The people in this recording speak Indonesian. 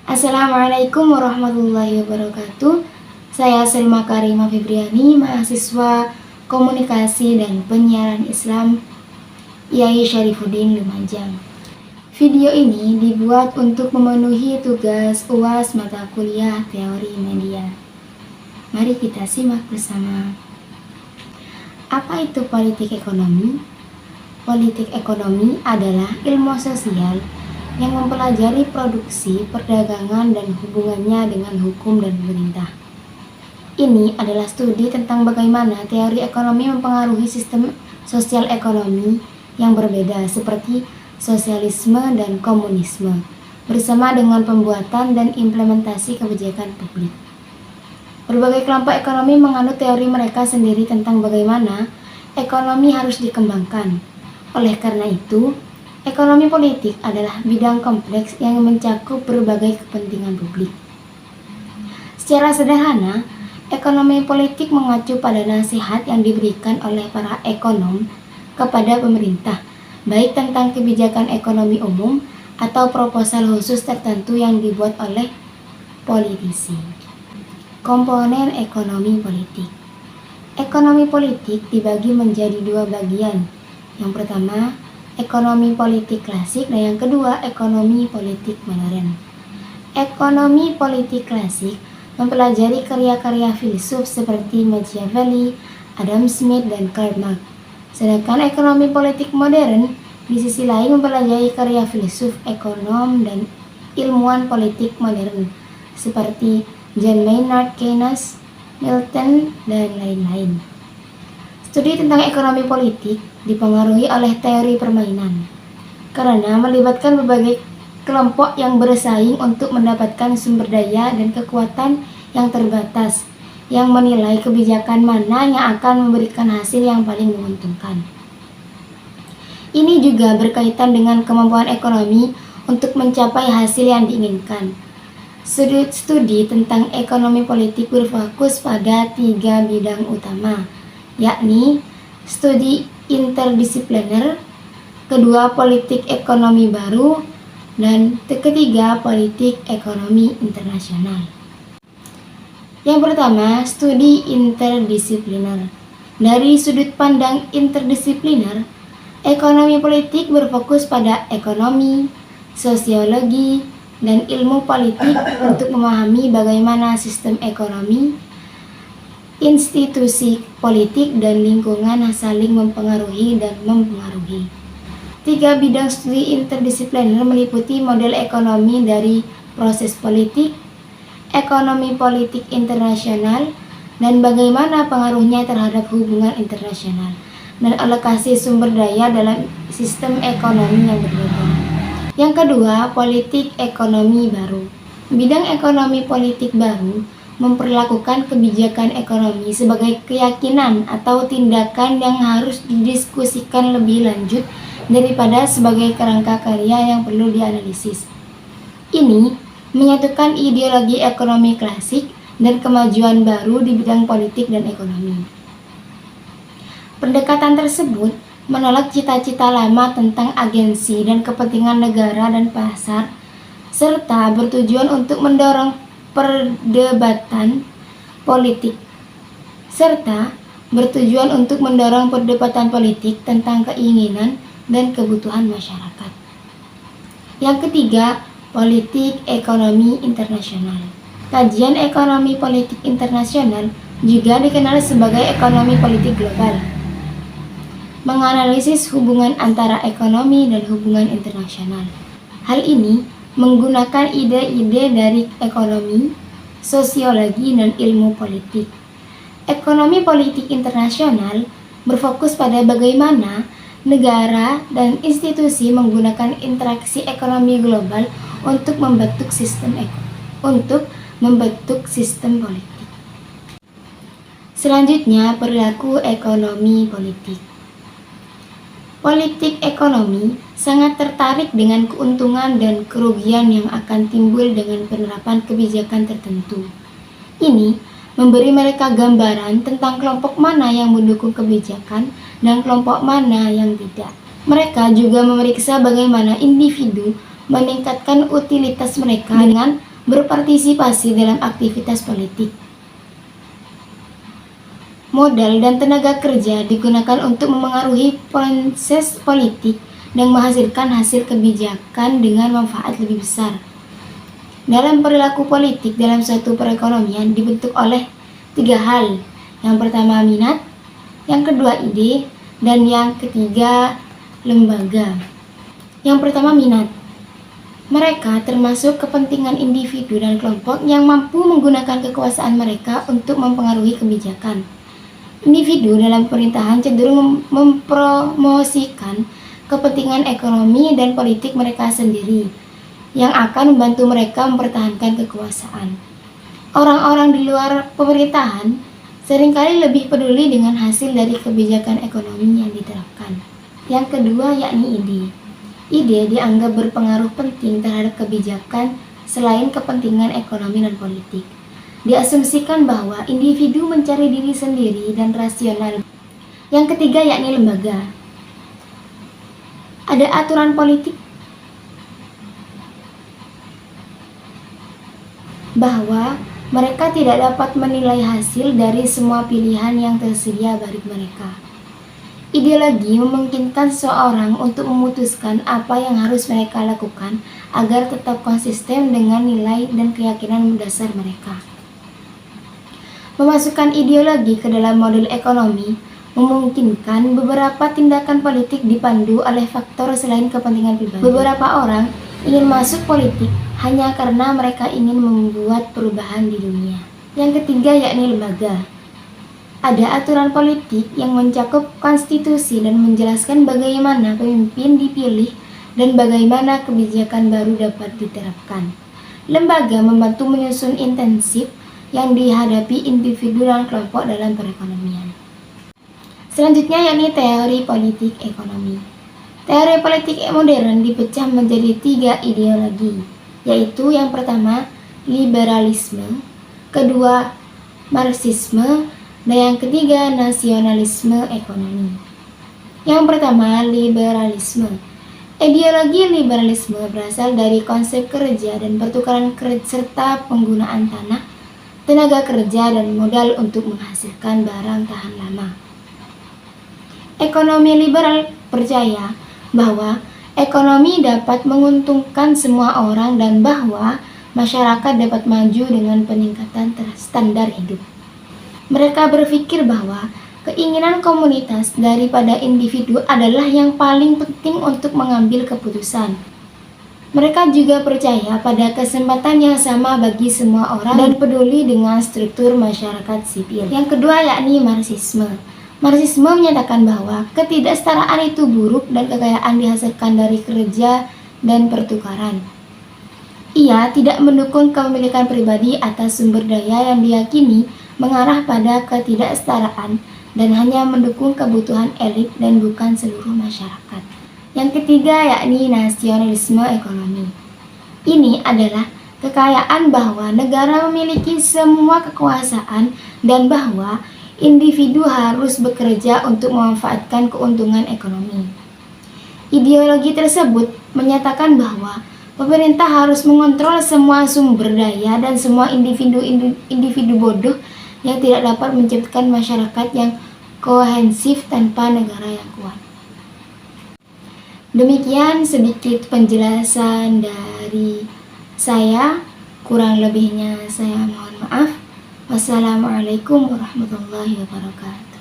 Assalamualaikum warahmatullahi wabarakatuh. Saya Selma Karimah Febriani, mahasiswa Komunikasi dan Penyiaran Islam IAI Syarifuddin Lumajang. Video ini dibuat untuk memenuhi tugas UAS mata kuliah Teori Media. Mari kita simak bersama. Apa itu politik ekonomi? Politik ekonomi adalah ilmu sosial yang mempelajari produksi, perdagangan, dan hubungannya dengan hukum dan pemerintah. Ini adalah studi tentang bagaimana teori ekonomi mempengaruhi sistem sosial ekonomi yang berbeda seperti sosialisme dan komunisme, bersama dengan pembuatan dan implementasi kebijakan publik. Berbagai kelompok ekonomi menganut teori mereka sendiri tentang bagaimana ekonomi harus dikembangkan. Oleh karena itu, ekonomi politik adalah bidang kompleks yang mencakup berbagai kepentingan publik. Secara sederhana, ekonomi politik mengacu pada nasihat yang diberikan oleh para ekonom kepada pemerintah, baik tentang kebijakan ekonomi umum atau proposal khusus tertentu yang dibuat oleh politisi. Komponen ekonomi politik. Ekonomi politik dibagi menjadi dua bagian. Yang pertama, ekonomi politik klasik, dan yang kedua, ekonomi politik modern. Ekonomi politik klasik mempelajari karya-karya filsuf seperti Machiavelli, Adam Smith, dan Karl Marx. Sedangkan ekonomi politik modern di sisi lain mempelajari karya filsuf, ekonom, dan ilmuwan politik modern seperti John Maynard Keynes, Milton, dan lain-lain. Studi tentang ekonomi politik dipengaruhi oleh teori permainan, karena melibatkan berbagai kelompok yang bersaing untuk mendapatkan sumber daya dan kekuatan yang terbatas, yang menilai kebijakan mana yang akan memberikan hasil yang paling menguntungkan. Ini juga berkaitan dengan kemampuan ekonomi untuk mencapai hasil yang diinginkan. Studi tentang ekonomi politik berfokus pada 3 bidang utama, yakni studi interdisipliner, kedua politik ekonomi baru, dan ketiga politik ekonomi internasional. Yang pertama, studi interdisipliner. Dari sudut pandang interdisipliner, ekonomi politik berfokus pada ekonomi, sosiologi, dan ilmu politik untuk memahami bagaimana sistem ekonomi, institusi politik, dan lingkungan saling mempengaruhi dan mempengaruhi. 3 bidang studi interdisipliner meliputi model ekonomi dari proses politik, ekonomi politik internasional, dan bagaimana pengaruhnya terhadap hubungan internasional, dan alokasi sumber daya dalam sistem ekonomi yang berbeda. Yang kedua, politik ekonomi baru. Bidang ekonomi politik baru memperlakukan kebijakan ekonomi sebagai keyakinan atau tindakan yang harus didiskusikan lebih lanjut daripada sebagai kerangka karya yang perlu dianalisis. Ini menyatukan ideologi ekonomi klasik dan kemajuan baru di bidang politik dan ekonomi. Pendekatan tersebut menolak cita-cita lama tentang agensi dan kepentingan negara dan pasar, serta bertujuan untuk mendorong perdebatan politik tentang keinginan dan kebutuhan masyarakat. Yang ketiga, politik ekonomi internasional. Kajian ekonomi politik internasional juga dikenal sebagai ekonomi politik global, menganalisis hubungan antara ekonomi dan hubungan internasional. Hal ini menggunakan ide-ide dari ekonomi, sosiologi, dan ilmu politik. Ekonomi politik internasional berfokus pada bagaimana negara dan institusi menggunakan interaksi ekonomi global untuk membentuk sistem politik. Selanjutnya, perilaku ekonomi politik. Politik ekonomi sangat tertarik dengan keuntungan dan kerugian yang akan timbul dengan penerapan kebijakan tertentu. Ini memberi mereka gambaran tentang kelompok mana yang mendukung kebijakan dan kelompok mana yang tidak. Mereka juga memeriksa bagaimana individu meningkatkan utilitas mereka dengan berpartisipasi dalam aktivitas politik. Modal dan tenaga kerja digunakan untuk memengaruhi proses politik dan menghasilkan hasil kebijakan dengan manfaat lebih besar. Dalam perilaku politik dalam suatu perekonomian dibentuk oleh 3 hal. Yang pertama minat, yang kedua ide, dan yang ketiga lembaga. Yang pertama minat. Mereka termasuk kepentingan individu dan kelompok yang mampu menggunakan kekuasaan mereka untuk mempengaruhi kebijakan. Individu dalam pemerintahan cenderung mempromosikan kepentingan ekonomi dan politik mereka sendiri yang akan membantu mereka mempertahankan kekuasaan. Orang-orang di luar pemerintahan seringkali lebih peduli dengan hasil dari kebijakan ekonomi yang diterapkan. Yang kedua yakni ide. Ide dianggap berpengaruh penting terhadap kebijakan selain kepentingan ekonomi dan politik. Diasumsikan bahwa individu mencari diri sendiri dan rasional. Yang ketiga yakni lembaga. Ada aturan politik bahwa mereka tidak dapat menilai hasil dari semua pilihan yang tersedia bagi mereka. Ideologi memungkinkan seseorang untuk memutuskan apa yang harus mereka lakukan agar tetap konsisten dengan nilai dan keyakinan mendasar mereka. Memasukkan ideologi ke dalam model ekonomi memungkinkan beberapa tindakan politik dipandu oleh faktor selain kepentingan pribadi. Beberapa orang ingin masuk politik hanya karena mereka ingin membuat perubahan di dunia. Yang ketiga yakni lembaga. Ada aturan politik yang mencakup konstitusi dan menjelaskan bagaimana pemimpin dipilih dan bagaimana kebijakan baru dapat diterapkan. Lembaga membantu menyusun intensif yang dihadapi individu dan kelompok dalam perekonomian. Selanjutnya yakni teori politik ekonomi. Teori politik modern dipecah menjadi 3 ideologi, yaitu yang pertama liberalisme, kedua marxisme, dan yang ketiga nasionalisme ekonomi. Yang pertama liberalisme. Ideologi liberalisme berasal dari konsep kerja dan pertukaran serta penggunaan tanah, tenaga kerja dan modal untuk menghasilkan barang tahan lama. Ekonomi liberal percaya bahwa ekonomi dapat menguntungkan semua orang dan bahwa masyarakat dapat maju dengan peningkatan standar hidup. Mereka berpikir bahwa keinginan komunitas daripada individu adalah yang paling penting untuk mengambil keputusan. Mereka juga percaya pada kesempatan yang sama bagi semua orang dan peduli dengan struktur masyarakat sipil. Yang kedua yakni marxisme. Marxisme menyatakan bahwa ketidaksetaraan itu buruk dan kekayaan dihasilkan dari kerja dan pertukaran. Ia tidak mendukung kepemilikan pribadi atas sumber daya yang diyakini mengarah pada ketidaksetaraan dan hanya mendukung kebutuhan elit dan bukan seluruh masyarakat. Yang ketiga yakni nasionalisme ekonomi. Ini adalah kekayaan bahwa negara memiliki semua kekuasaan dan bahwa individu harus bekerja untuk memanfaatkan keuntungan ekonomi. Ideologi tersebut menyatakan bahwa pemerintah harus mengontrol semua sumber daya dan semua individu bodoh yang tidak dapat menciptakan masyarakat yang kohesif tanpa negara yang kuat. Demikian sedikit penjelasan dari saya, kurang lebihnya saya mohon maaf. Wassalamualaikum warahmatullahi wabarakatuh.